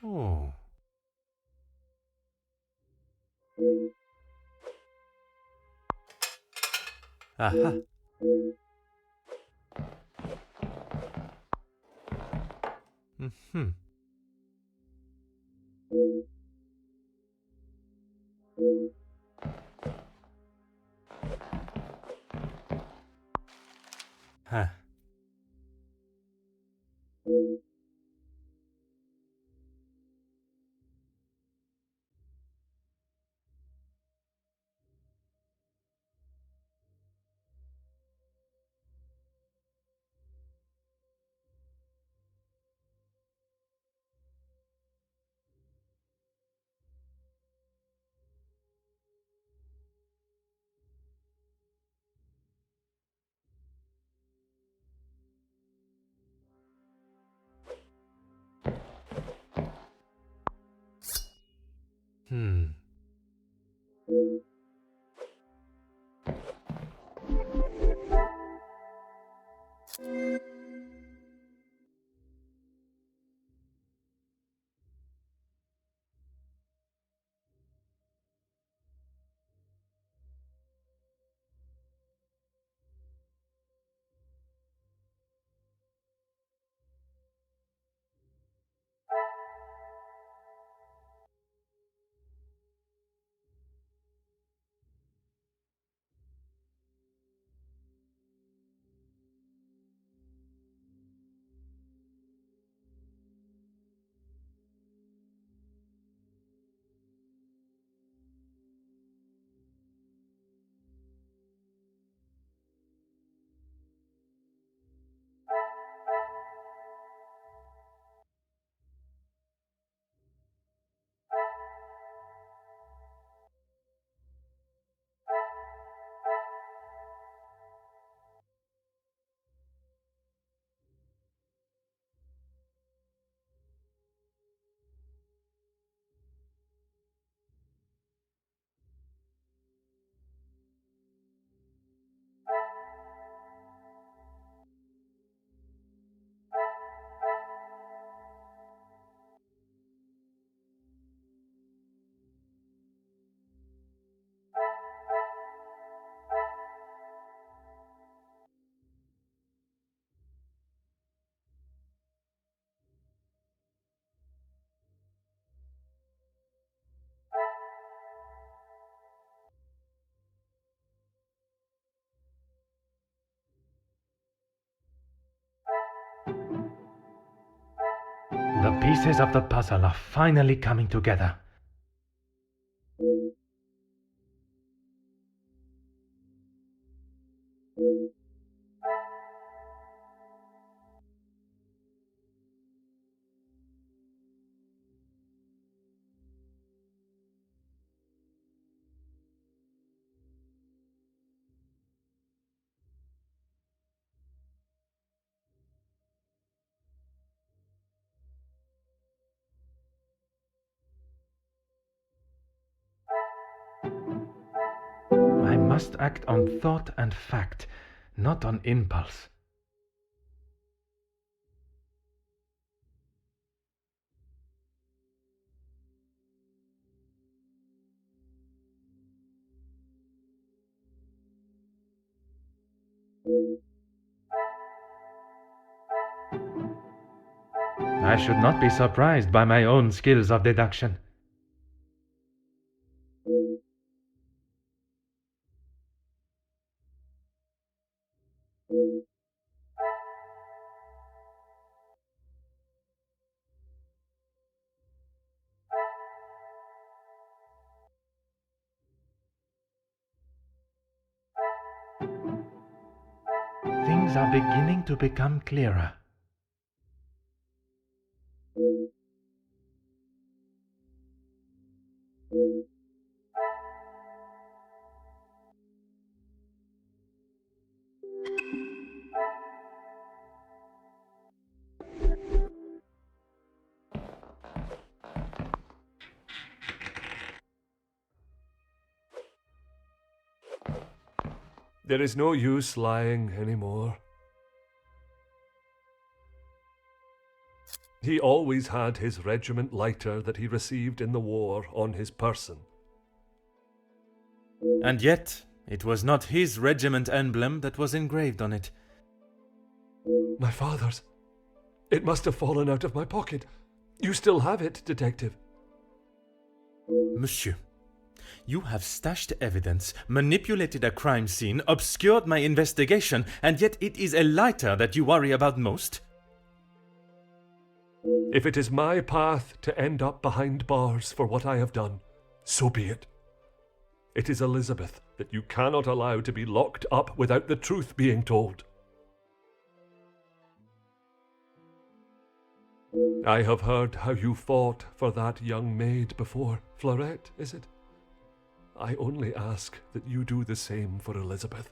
Oh. Aha. Mm-hmm. Huh. Hmm. The pieces of the puzzle are finally coming together. I must act on thought and fact, not on impulse. I should not be surprised by my own skills of deduction. Things are beginning to become clearer. There is no use lying anymore. He always had his regiment lighter that he received in the war on his person. And yet, it was not his regiment emblem that was engraved on it. My father's. It must have fallen out of my pocket. You still have it, detective. Monsieur, you have stashed evidence, manipulated a crime scene, obscured my investigation, and yet it is a lighter that you worry about most? If it is my path to end up behind bars for what I have done, so be it. It is Elizabeth that you cannot allow to be locked up without the truth being told. I have heard how you fought for that young maid before. Fleurette, is it? I only ask that you do the same for Elizabeth.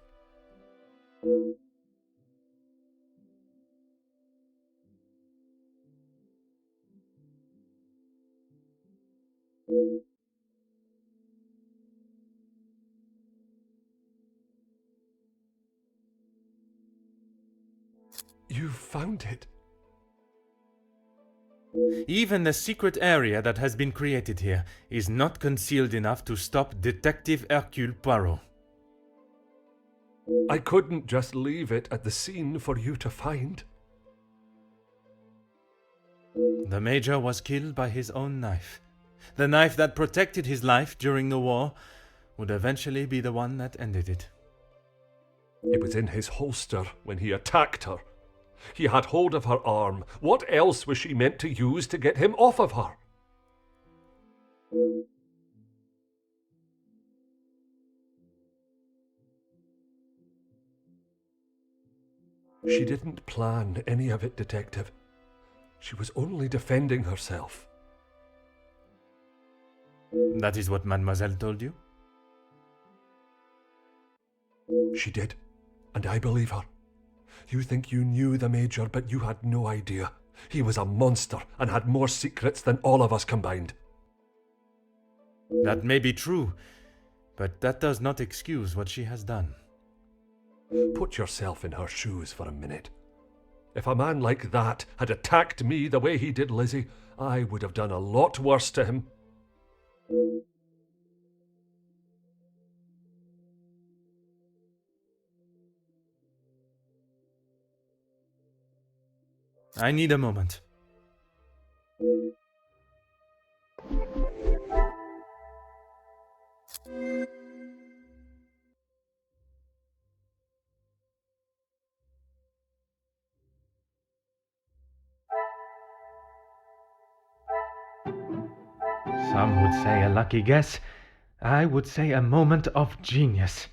You found it. Even the secret area that has been created here is not concealed enough to stop Detective Hercule Poirot. I couldn't just leave it at the scene for you to find. The Major was killed by his own knife. The knife that protected his life during the war would eventually be the one that ended it. It was in his holster when he attacked her. He had hold of her arm. What else was she meant to use to get him off of her? She didn't plan any of it, Detective. She was only defending herself. That is what Mademoiselle told you? She did, and I believe her. You think you knew the Major, but you had no idea. He was a monster and had more secrets than all of us combined. That may be true, but that does not excuse what she has done. Put yourself in her shoes for a minute. If a man like that had attacked me the way he did Lizzie, I would have done a lot worse to him. I need a moment. Some would say a lucky guess. I would say a moment of genius.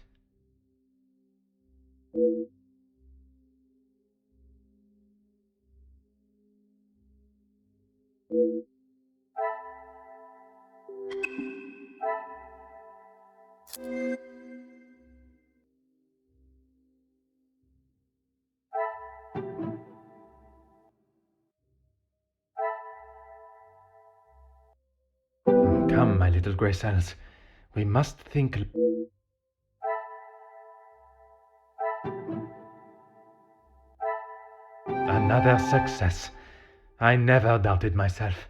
Come, my little grey cells. We must think. Another success. I never doubted myself.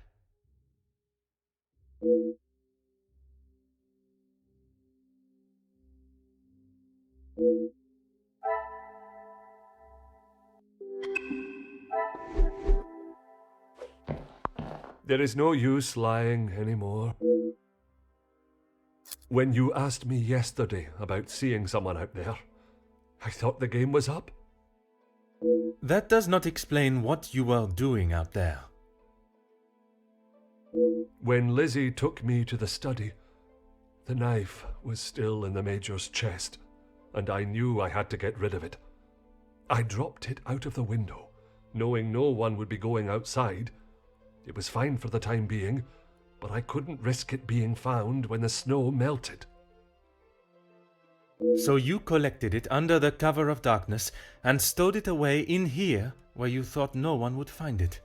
There is no use lying anymore. When you asked me yesterday about seeing someone out there, I thought the game was up. That does not explain what you were doing out there. When Lizzie took me to the study, the knife was still in the Major's chest, and I knew I had to get rid of it. I dropped it out of the window, knowing no one would be going outside. It was fine for the time being, but I couldn't risk it being found when the snow melted. So you collected it under the cover of darkness and stowed it away in here where you thought no one would find it.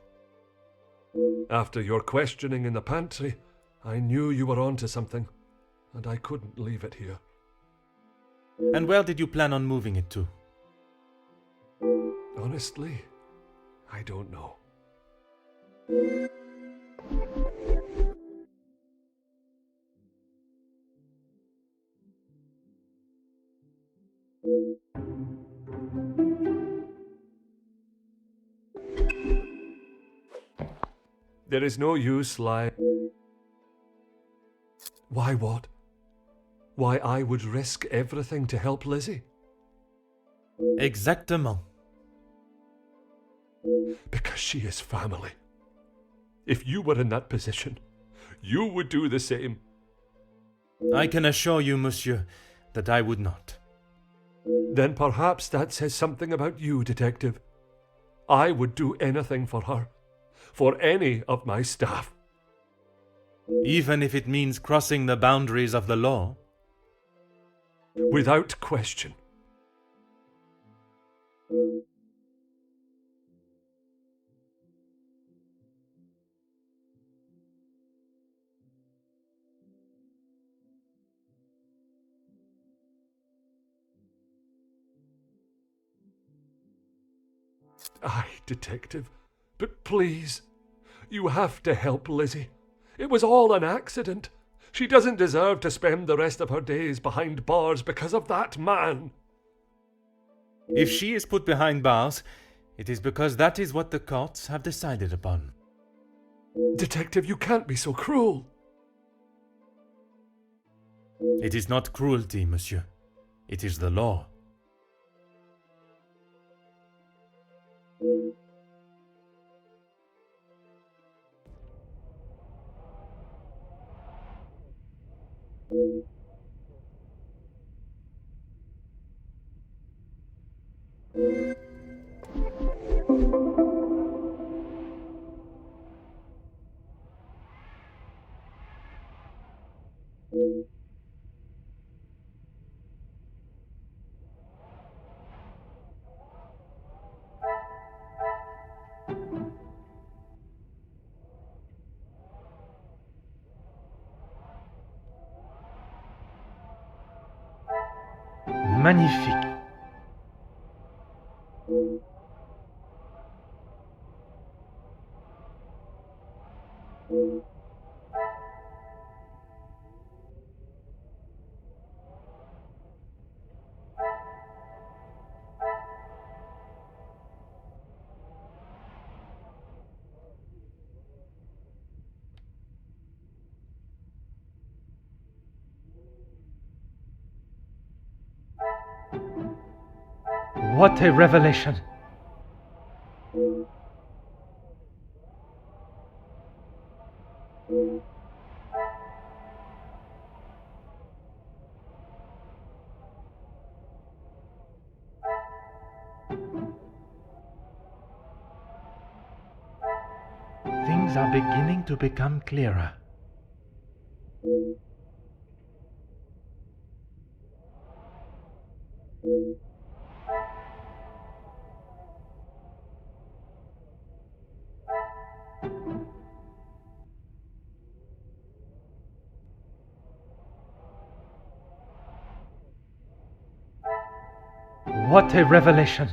After your questioning in the pantry, I knew you were onto something, and I couldn't leave it here. And where did you plan on moving it to? Honestly, I don't know. There is no use lying. Why what? Why I would risk everything to help Lizzie? Exactement. Because she is family. If you were in that position, you would do the same. I can assure you, monsieur, that I would not. Then perhaps that says something about you, Detective. I would do anything for her, for any of my staff. Even if it means crossing the boundaries of the law? Without question. Aye, Detective, but please, you have to help Lizzie. It was all an accident. She doesn't deserve to spend the rest of her days behind bars because of that man. If she is put behind bars, it is because that is what the courts have decided upon. Detective, you can't be so cruel. It is not cruelty, monsieur. It is the law. Magnifique. What a revelation! Things are beginning to become clearer. What a revelation!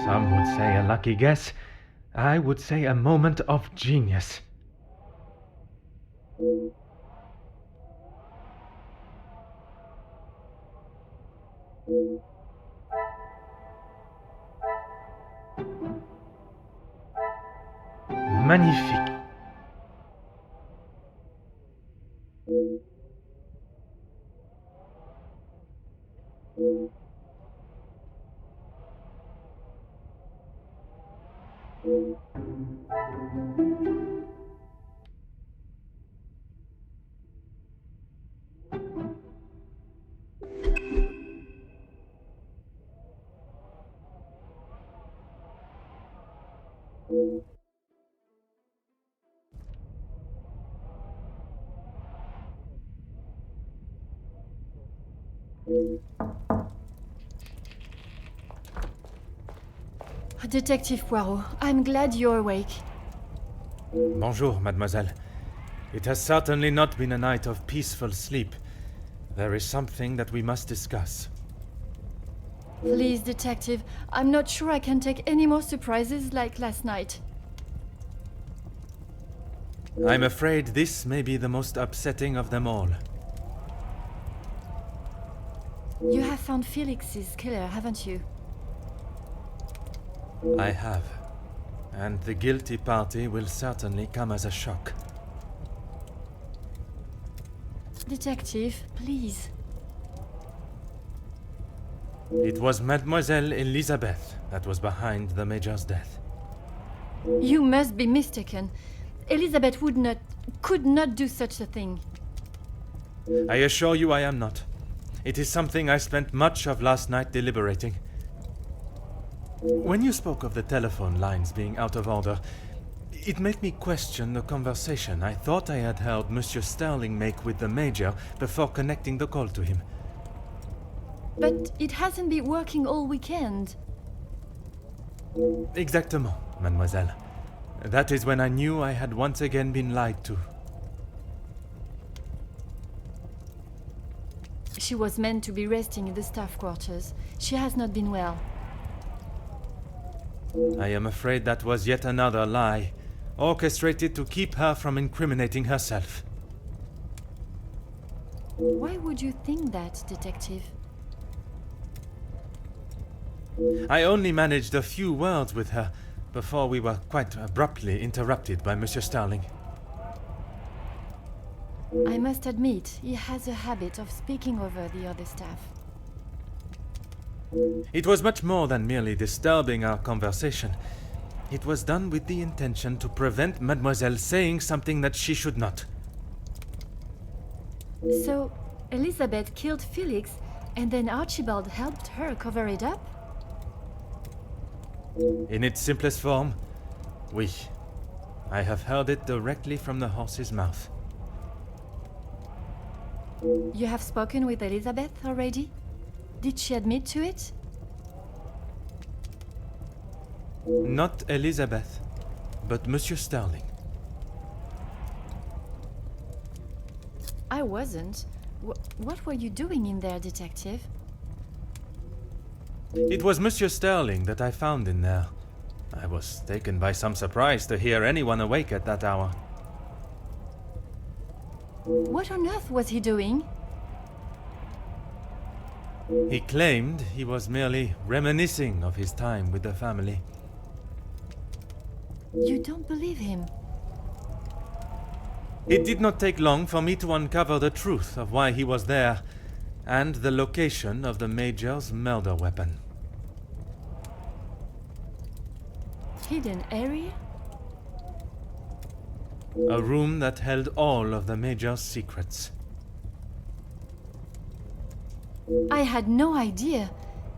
Some would say a lucky guess. I would say a moment of genius. Magnifique. Detective Poirot, I'm glad you're awake. Bonjour, mademoiselle. It has certainly not been a night of peaceful sleep. There is something that we must discuss. Please, detective, I'm not sure I can take any more surprises like last night. I'm afraid this may be the most upsetting of them all. You have found Felix's killer, haven't you? I have. And the guilty party will certainly come as a shock. Detective, please. It was Mademoiselle Elizabeth that was behind the Major's death. You must be mistaken. Elizabeth could not do such a thing. I assure you I am not. It is something I spent much of last night deliberating. When you spoke of the telephone lines being out of order, it made me question the conversation I thought I had heard Monsieur Sterling make with the Major before connecting the call to him. But it hasn't been working all weekend. Exactement, mademoiselle. That is when I knew I had once again been lied to. She was meant to be resting in the staff quarters. She has not been well. I am afraid that was yet another lie, orchestrated to keep her from incriminating herself. Why would you think that, detective? I only managed a few words with her before we were quite abruptly interrupted by Monsieur Sterling. I must admit, he has a habit of speaking over the other staff. It was much more than merely disturbing our conversation. It was done with the intention to prevent Mademoiselle saying something that she should not. So, Elizabeth killed Felix, and then Archibald helped her cover it up? In its simplest form, oui. I have heard it directly from the horse's mouth. You have spoken with Elizabeth already? Did she admit to it? Not Elizabeth, but Monsieur Sterling. I wasn't. What were you doing in there, detective? It was Monsieur Sterling that I found in there. I was taken by some surprise to hear anyone awake at that hour. What on earth was he doing? He claimed he was merely reminiscing of his time with the family. You don't believe him? It did not take long for me to uncover the truth of why he was there, and the location of the Major's murder weapon. Hidden area? A room that held all of the Major's secrets. I had no idea.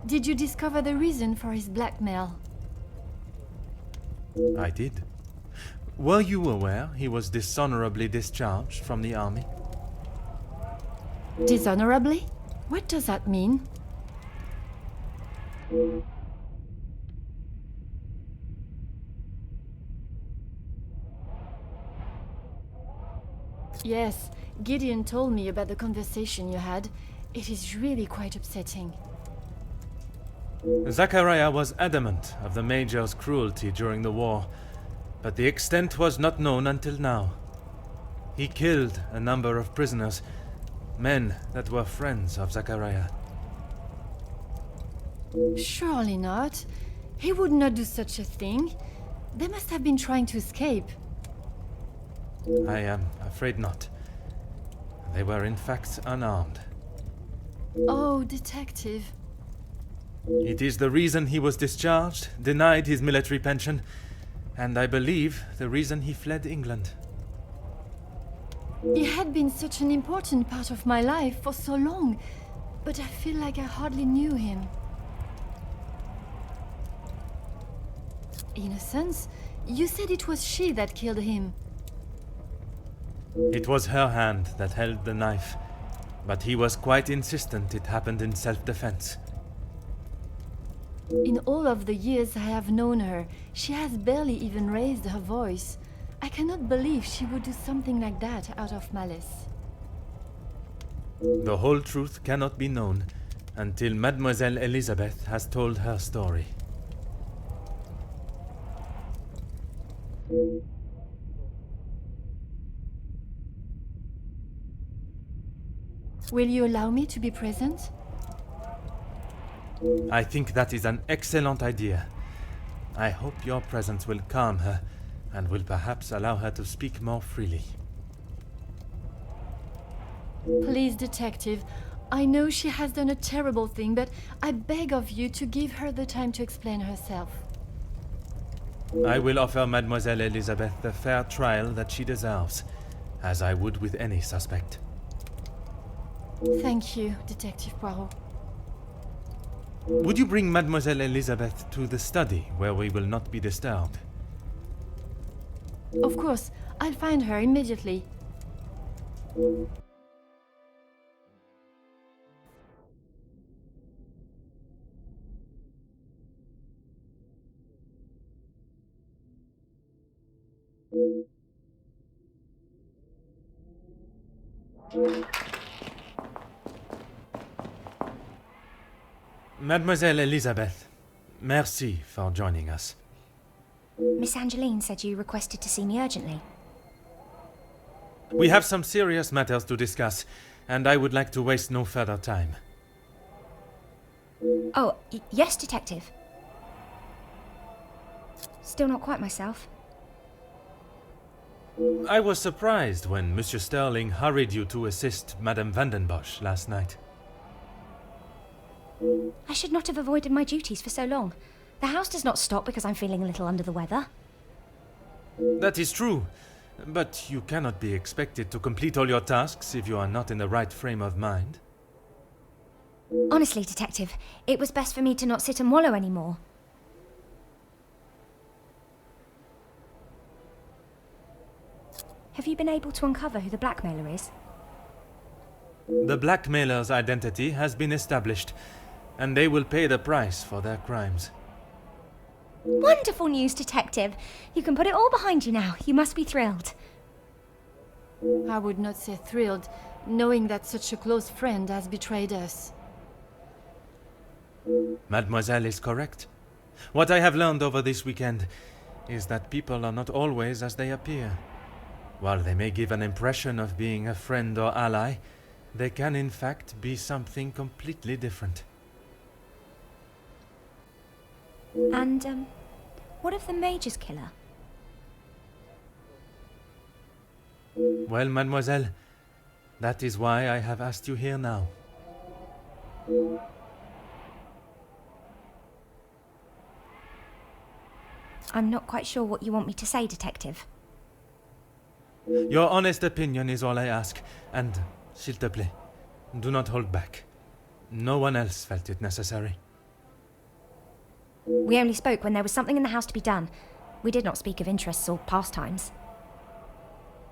Did you discover the reason for his blackmail? I did. Were you aware he was dishonorably discharged from the army? Dishonorably? What does that mean? Yes, Gideon told me about the conversation you had. It is really quite upsetting. Zachariah was adamant of the Major's cruelty during the war, but the extent was not known until now. He killed a number of prisoners, men that were friends of Zachariah. Surely not. He would not do such a thing. They must have been trying to escape. I am afraid not. They were in fact unarmed. Oh, detective. It is the reason he was discharged, denied his military pension, and I believe the reason he fled England. He had been such an important part of my life for so long, but I feel like I hardly knew him. In a sense, you said it was she that killed him. It was her hand that held the knife, but he was quite insistent it happened in self-defense. In all of the years I have known her, she has barely even raised her voice. I cannot believe she would do something like that out of malice. The whole truth cannot be known, until Mademoiselle Elizabeth has told her story. Will you allow me to be present? I think that is an excellent idea. I hope your presence will calm her and will perhaps allow her to speak more freely. Please, detective. I know she has done a terrible thing, but I beg of you to give her the time to explain herself. I will offer Mademoiselle Elizabeth the fair trial that she deserves, as I would with any suspect. Thank you, Detective Poirot. Would you bring Mademoiselle Elizabeth to the study, where we will not be disturbed? Of course, I'll find her immediately. Mademoiselle Elizabeth, merci for joining us. Miss Angeline said you requested to see me urgently. We have some serious matters to discuss, and I would like to waste no further time. Oh, yes, Detective. Still not quite myself. I was surprised when Monsieur Sterling hurried you to assist Madame Vandenbosch last night. I should not have avoided my duties for so long. The house does not stop because I'm feeling a little under the weather. That is true, but you cannot be expected to complete all your tasks if you are not in the right frame of mind. Honestly, Detective, it was best for me to not sit and wallow anymore. Have you been able to uncover who the blackmailer is? The blackmailer's identity has been established, and they will pay the price for their crimes. Wonderful news, Detective. You can put it all behind you now. You must be thrilled. I would not say thrilled, knowing that such a close friend has betrayed us. Mademoiselle is correct. What I have learned over this weekend is that people are not always as they appear. While they may give an impression of being a friend or ally, they can in fact be something completely different. And, what of the Major's killer? Well, mademoiselle, that is why I have asked you here now. I'm not quite sure what you want me to say, Detective. Your honest opinion is all I ask, and, s'il te plaît, do not hold back. No one else felt it necessary. We only spoke when there was something in the house to be done. We did not speak of interests or pastimes.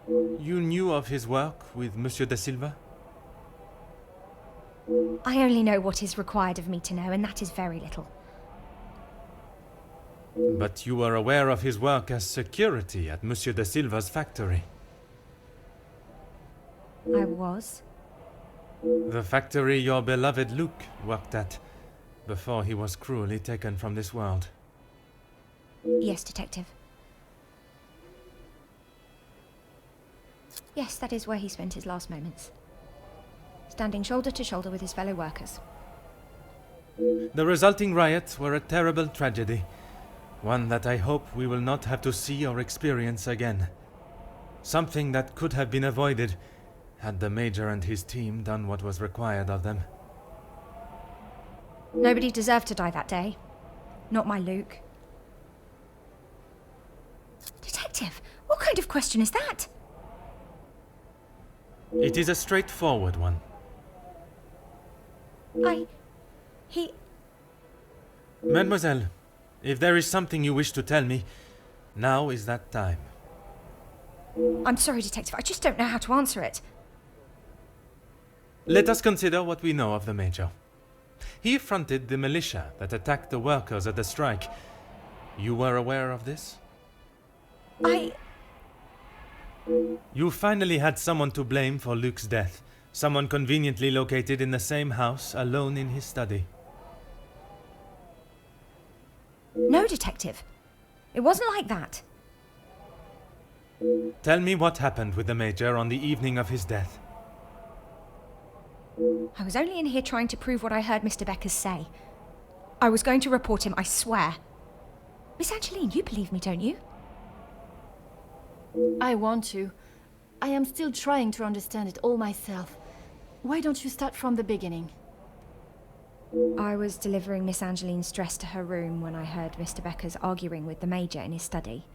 You knew of his work with Monsieur de Silva? I only know what is required of me to know, and that is very little. But you were aware of his work as security at Monsieur de Silva's factory. I was. The factory your beloved Luke worked at, before he was cruelly taken from this world. Yes, Detective. Yes, that is where he spent his last moments. Standing shoulder to shoulder with his fellow workers. The resulting riots were a terrible tragedy, one that I hope we will not have to see or experience again. Something that could have been avoided had the Major and his team done what was required of them. Nobody deserved to die that day. Not my Luke. Detective, what kind of question is that? It is a straightforward one. Mademoiselle, if there is something you wish to tell me, now is that time. I'm sorry, Detective, I just don't know how to answer it. Let us consider what we know of the Major. He fronted the militia that attacked the workers at the strike. You were aware of this? You finally had someone to blame for Luke's death, Someone conveniently located in the same house, alone in his study. No, Detective. It wasn't like that. Tell me what happened with the Major on the evening of his death. I was only in here trying to prove what I heard Mr. Beckers say. I was going to report him, I swear. Miss Angeline, you believe me, don't you? I want to. I am still trying to understand it all myself. Why don't you start from the beginning? I was delivering Miss Angeline's dress to her room when I heard Mr. Beckers arguing with the Major in his study.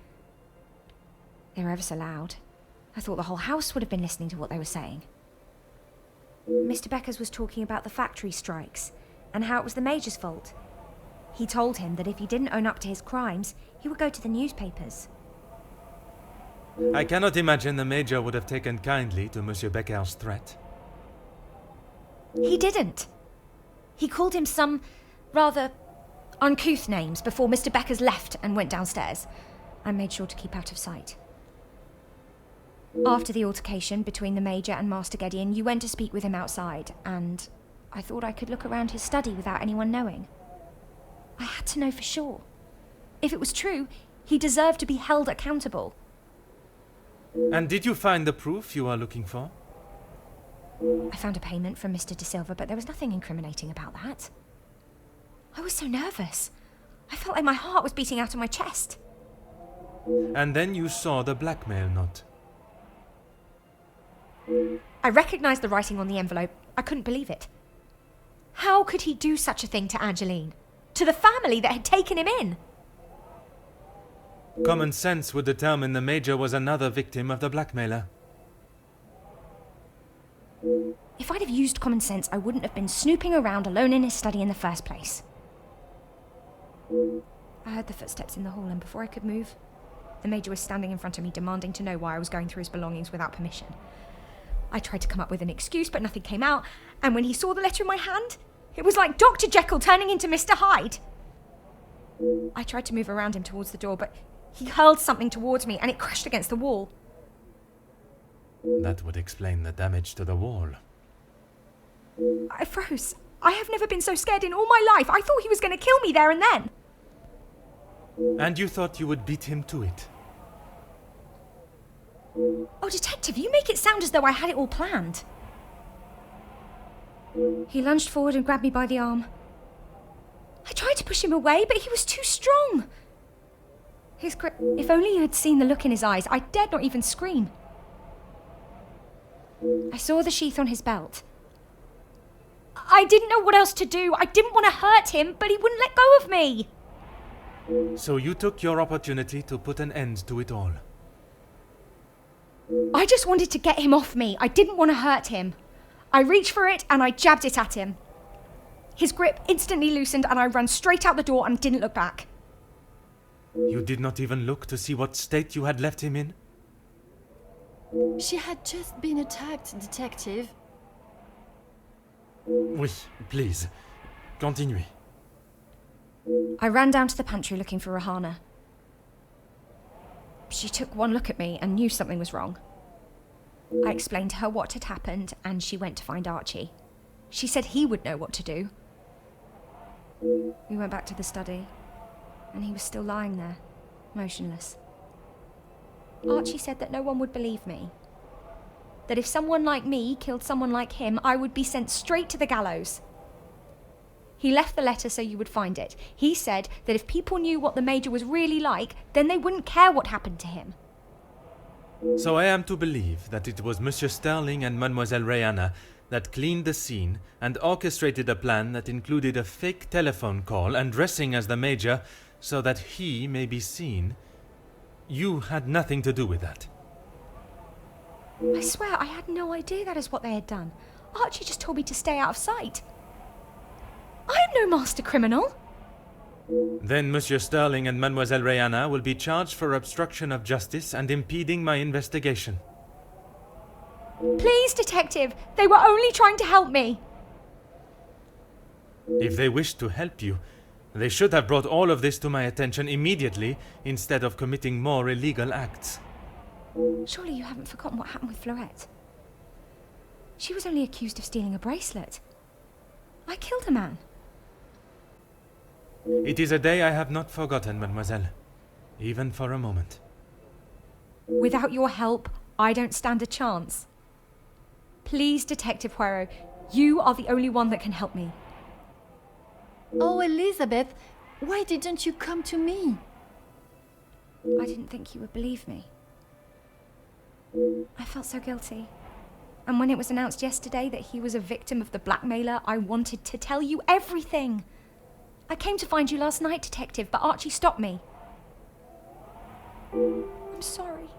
They were ever so loud. I thought the whole house would have been listening to what they were saying. Mr. Beckers was talking about the factory strikes and how it was the Major's fault. He told him that if he didn't own up to his crimes, he would go to the newspapers. I cannot imagine the Major would have taken kindly to Monsieur Becker's threat. He didn't. He called him some rather uncouth names before Mr. Beckers left and went downstairs. I made sure to keep out of sight. After the altercation between the Major and Master Gideon, you went to speak with him outside, and I thought I could look around his study without anyone knowing. I had to know for sure. If it was true, he deserved to be held accountable. And did you find the proof you are looking for? I found a payment from Mr. De Silva, but there was nothing incriminating about that. I was so nervous. I felt like my heart was beating out of my chest. And then you saw the blackmail note. I recognised the writing on the envelope. I couldn't believe it. How could he do such a thing to Angeline? To the family that had taken him in? Common sense would determine the Major was another victim of the blackmailer. If I'd have used common sense, I wouldn't have been snooping around alone in his study in the first place. I heard the footsteps in the hall, and before I could move, the Major was standing in front of me, demanding to know why I was going through his belongings without permission. I tried to come up with an excuse, but nothing came out, and when he saw the letter in my hand, it was like Dr. Jekyll turning into Mr. Hyde. I tried to move around him towards the door, but he hurled something towards me, and it crashed against the wall. That would explain the damage to the wall. I froze. I have never been so scared in all my life. I thought he was going to kill me there and then. And you thought you would beat him to it? Oh, Detective, you make it sound as though I had it all planned. He lunged forward and grabbed me by the arm. I tried to push him away, but he was too strong. His grip... If only you had seen the look in his eyes, I dared not even scream. I saw the sheath on his belt. I didn't know what else to do. I didn't want to hurt him, but he wouldn't let go of me. So you took your opportunity to put an end to it all. I just wanted to get him off me. I didn't want to hurt him. I reached for it and I jabbed it at him. His grip instantly loosened and I ran straight out the door and didn't look back. You did not even look to see what state you had left him in? She had just been attacked, Detective. Oui, please. Continuez. I ran down to the pantry looking for Rahana. She took one look at me and knew something was wrong. I explained to her what had happened and she went to find Archie. She said he would know what to do. We went back to the study and he was still lying there, motionless. Archie said that no one would believe me. That if someone like me killed someone like him, I would be sent straight to the gallows. He left the letter so you would find it. He said that if people knew what the Major was really like, then they wouldn't care what happened to him. So I am to believe that it was Monsieur Sterling and Mademoiselle Rihanna that cleaned the scene and orchestrated a plan that included a fake telephone call and dressing as the Major so that he may be seen. You had nothing to do with that. I swear I had no idea that is what they had done. Archie just told me to stay out of sight. I am no master criminal. Then Monsieur Sterling and Mademoiselle Rihanna will be charged for obstruction of justice and impeding my investigation. Please, Detective, they were only trying to help me. If they wished to help you, they should have brought all of this to my attention immediately instead of committing more illegal acts. Surely you haven't forgotten what happened with Florette. She was only accused of stealing a bracelet. I killed a man. It is a day I have not forgotten, mademoiselle. Even for a moment. Without your help, I don't stand a chance. Please, Detective Poirot, you are the only one that can help me. Oh, Elizabeth, why didn't you come to me? I didn't think you would believe me. I felt so guilty. And when it was announced yesterday that he was a victim of the blackmailer, I wanted to tell you everything. I came to find you last night, Detective, but Archie stopped me. I'm sorry.